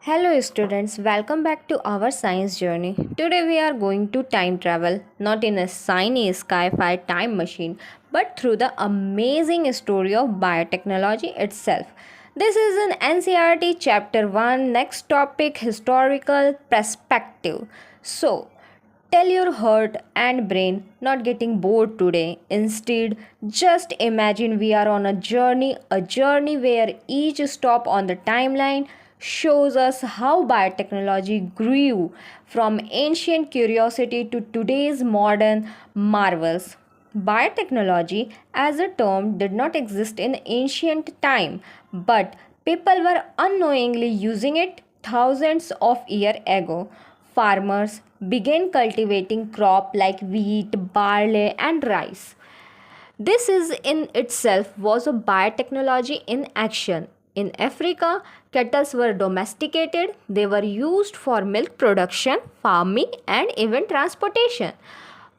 Hello students, welcome back to our science journey. Today we are going to time travel, not in a shiny sci-fi time machine, but through the amazing story of biotechnology itself. This is an NCRT chapter 1, next topic historical perspective. So, tell your heart and brain not getting bored today. Instead, just imagine we are on a journey where each stop on the timeline shows us how biotechnology grew from ancient curiosity to today's modern marvels. Biotechnology as a term did not exist in ancient time, but people were unknowingly using it thousands of years ago. Farmers began cultivating crops like wheat, barley, and rice. This is in itself was a biotechnology in action. In Africa, cattle were domesticated, they were used for milk production, farming, and even transportation.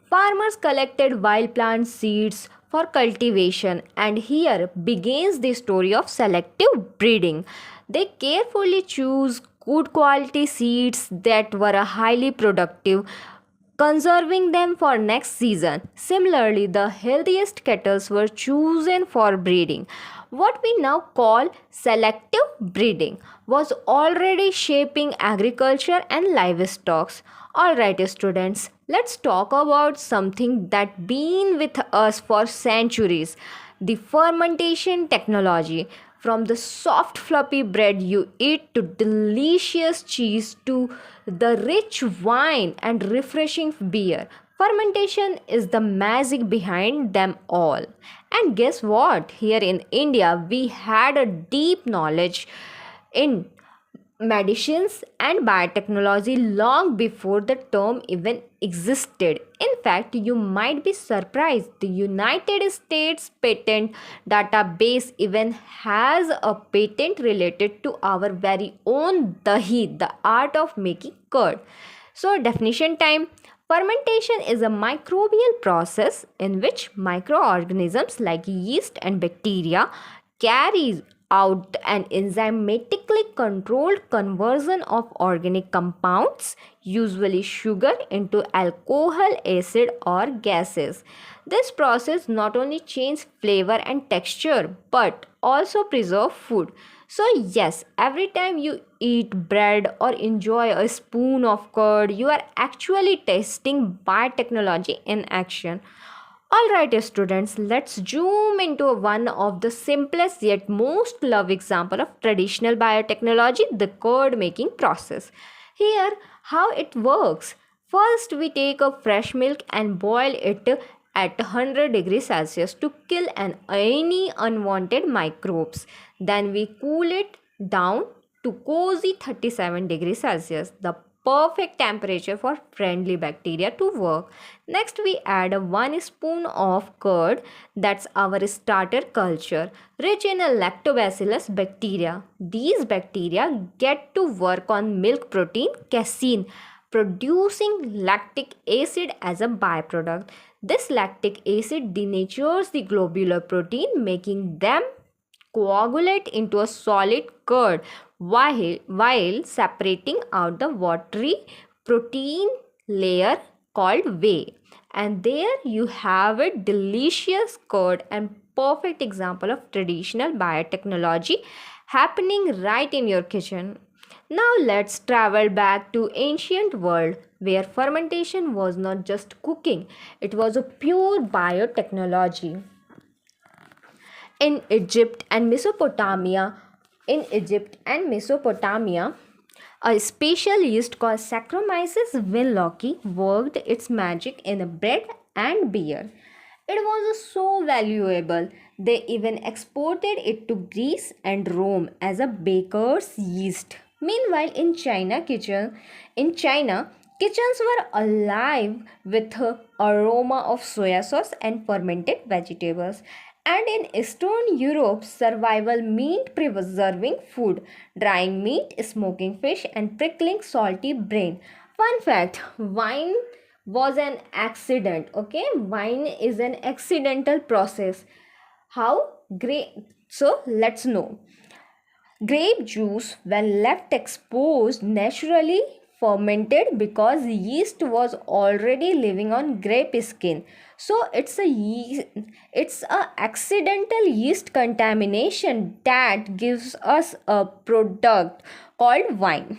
Farmers collected wild plant seeds for cultivation, and here begins the story of selective breeding. They carefully choose good quality seeds that were highly productive, conserving them for next season. Similarly, the healthiest cattle were chosen for breeding. What we now call selective breeding was already shaping agriculture and livestock. Alright, students, let's talk about something that been with us for centuries, the fermentation technology. From the soft fluffy bread you eat to delicious cheese to the rich wine and refreshing beer. Fermentation is the magic behind them all. And guess what? Here in India, we had a deep knowledge in medicines and biotechnology long before the term even existed. In fact, you might be surprised the United States patent database even has a patent related to our very own dahi, the art of making curd. So, definition time. Fermentation is a microbial process in which microorganisms like yeast and bacteria carry out an enzymatically controlled conversion of organic compounds, usually sugar, into alcohol, acid, or gases. This process not only changes flavor and texture but also preserve food. So, yes, every time you eat bread or enjoy a spoon of curd, you are actually tasting biotechnology in action. Alright, students, let's zoom into one of the simplest yet most loved example of traditional biotechnology, the curd making process. Here, how it works. First, we take a fresh milk and boil it at 100 degrees Celsius to kill any unwanted microbes. Then we cool it down to cozy 37 degrees Celsius, the perfect temperature for friendly bacteria to work. Next, we add a 1 spoon of curd, that's our starter culture, rich in a lactobacillus bacteria. These bacteria get to work on milk protein casein, producing lactic acid as a byproduct. This lactic acid denatures the globular protein, making them coagulate into a solid curd while separating out the watery protein layer called whey. And there you have a delicious curd and perfect example of traditional biotechnology happening right in your kitchen. Now let's travel back to ancient world where fermentation was not just cooking, it was a pure biotechnology. In Egypt and Mesopotamia, in Egypt and Mesopotamia, a special yeast called Saccharomyces winlocki worked its magic in bread and beer. It was so valuable, they even exported it to Greece and Rome as a baker's yeast. Meanwhile, in China, kitchens were alive with the aroma of soya sauce and fermented vegetables. And in Eastern Europe, survival meant preserving food, drying meat, smoking fish, and prickling salty brain. Fun fact, wine was an accident. Okay, wine is an accidental process. How great! So let's know. Grape juice, when left exposed, naturally fermented because yeast was already living on grape skin. So it's a accidental yeast contamination that gives us a product called wine.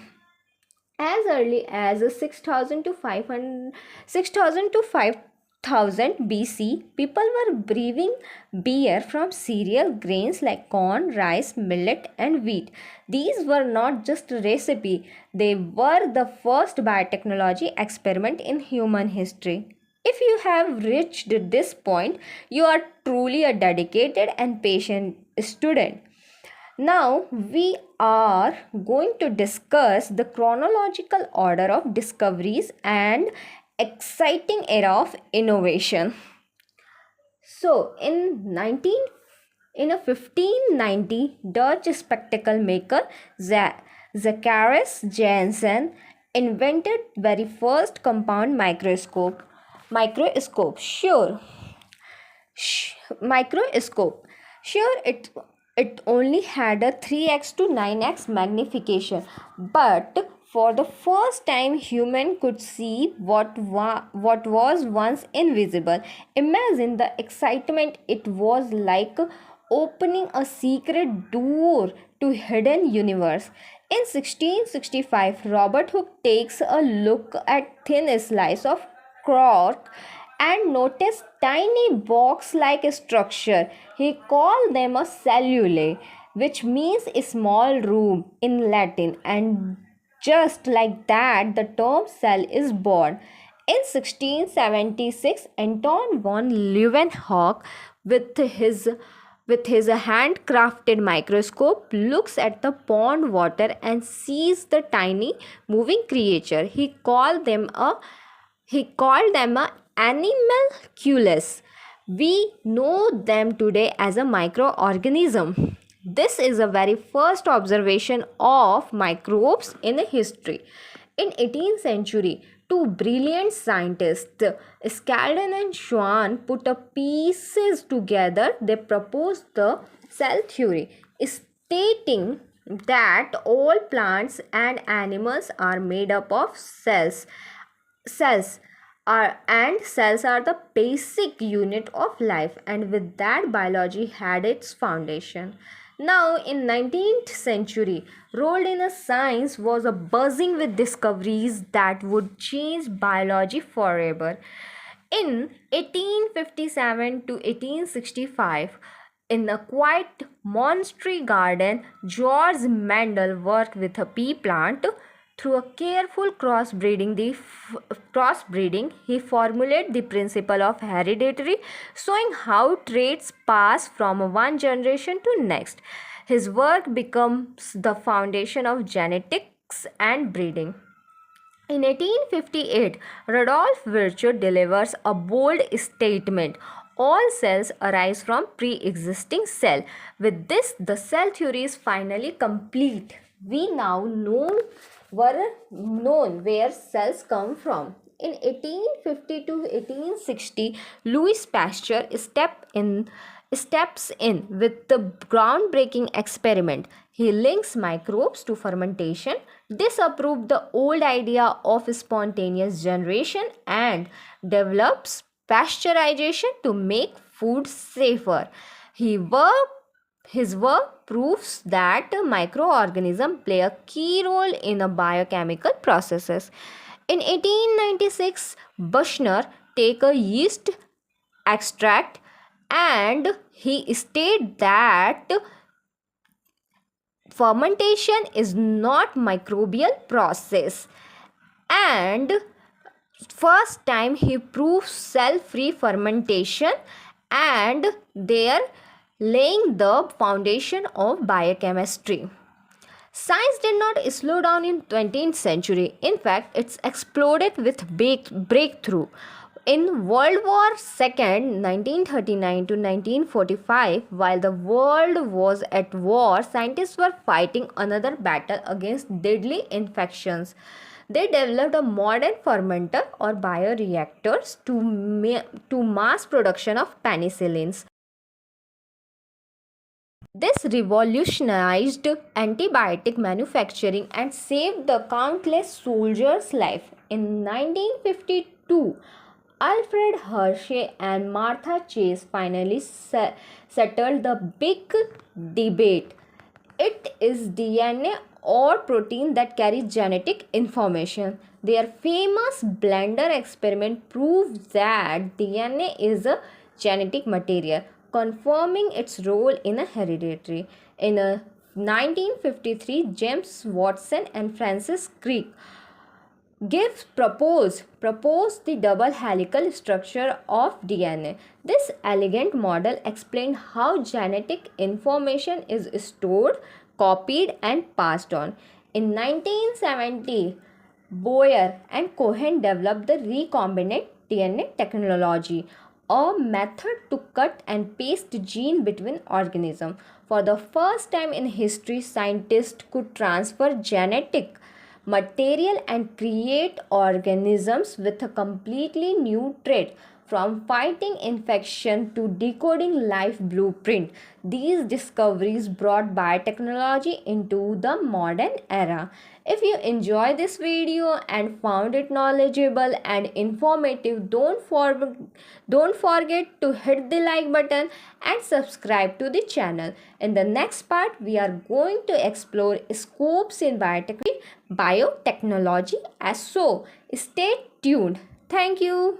As early as 6000 to 500, 6000 to 5000 BC, people were brewing beer from cereal grains like corn, rice, millet, and wheat. These were not just a recipe, they were the first biotechnology experiment in human history. If you have reached this point, you are truly a dedicated and patient student. Now we are going to discuss the chronological order of discoveries and exciting era of innovation. So in a 1590, Dutch spectacle maker Zacharias Janssen invented very first compound microscope. Microscope, sure, microscope. Sure, it only had a 3x to 9x magnification, but for the first time human could see what was once invisible. Imagine the excitement. It was like opening a secret door to hidden universe. In 1665, Robert Hooke takes a look at thin slice of cork and noticed tiny box like structure. He called them a cellulae, which means a small room in Latin, and just like that, the term cell is born. In 1676, Anton von Leeuwenhoek, with his handcrafted microscope, looks at the pond water and sees the tiny moving creature. He called them a animalculus. We know them today as a microorganism. This is a very first observation of microbes in history. In 18th century, two brilliant scientists, Scalden and Schwann, put the pieces together. They proposed the cell theory, stating that all plants and animals are made up of cells cells are the basic unit of life, and with that biology had its foundation. Now in 19th century, rolled in a science was a buzzing with discoveries that would change biology forever. In 1857 to 1865, in a quiet monastery garden, George Mendel worked with a pea plant. Through a careful crossbreeding, he formulated the principle of heredity, showing how traits pass from one generation to next. His work becomes the foundation of genetics and breeding. In 1858, Rudolf Virchow delivers a bold statement. All cells arise from pre-existing cell. With this, the cell theory is finally complete. We now known where cells come from. In 1850 to 1860, Louis Pasteur steps in with the groundbreaking experiment. He links microbes to fermentation, disapproved the old idea of spontaneous generation, and develops pasteurization to make food safer. He worked his work proves that microorganisms play a key role in a biochemical processes. In 1896, Buchner take a yeast extract and he stated that fermentation is not microbial process, and first time he proves cell-free fermentation, and there laying the foundation of biochemistry. Science did not slow down in 20th century. In fact, it's exploded with breakthrough. In World War II, 1939 to 1945, while the world was at war, scientists were fighting another battle against deadly infections. They developed a modern fermenter or bioreactors to mass production of penicillins. This revolutionized antibiotic manufacturing and saved the countless soldiers' life. In 1952, Alfred Hershey and Martha Chase finally settled the big debate. It is DNA or protein that carries genetic information. Their famous blender experiment proved that DNA is a genetic material, confirming its role in a hereditary. In a 1953, James Watson and Francis Crick Gibbs proposed the double helical structure of DNA. This elegant model explained how genetic information is stored, copied, and passed on. In 1970, Boyer and Cohen developed the recombinant DNA technology, a method to cut and paste gene between organisms. For the first time in history, scientists could transfer genetic material and create organisms with a completely new trait, from fighting infection to decoding life blueprint. These discoveries brought biotechnology into the modern era. If you enjoy this video and found it knowledgeable and informative, don't forget to hit the like button and subscribe to the channel. In the next part, we are going to explore scopes in biotechnology as so. Stay tuned. Thank you.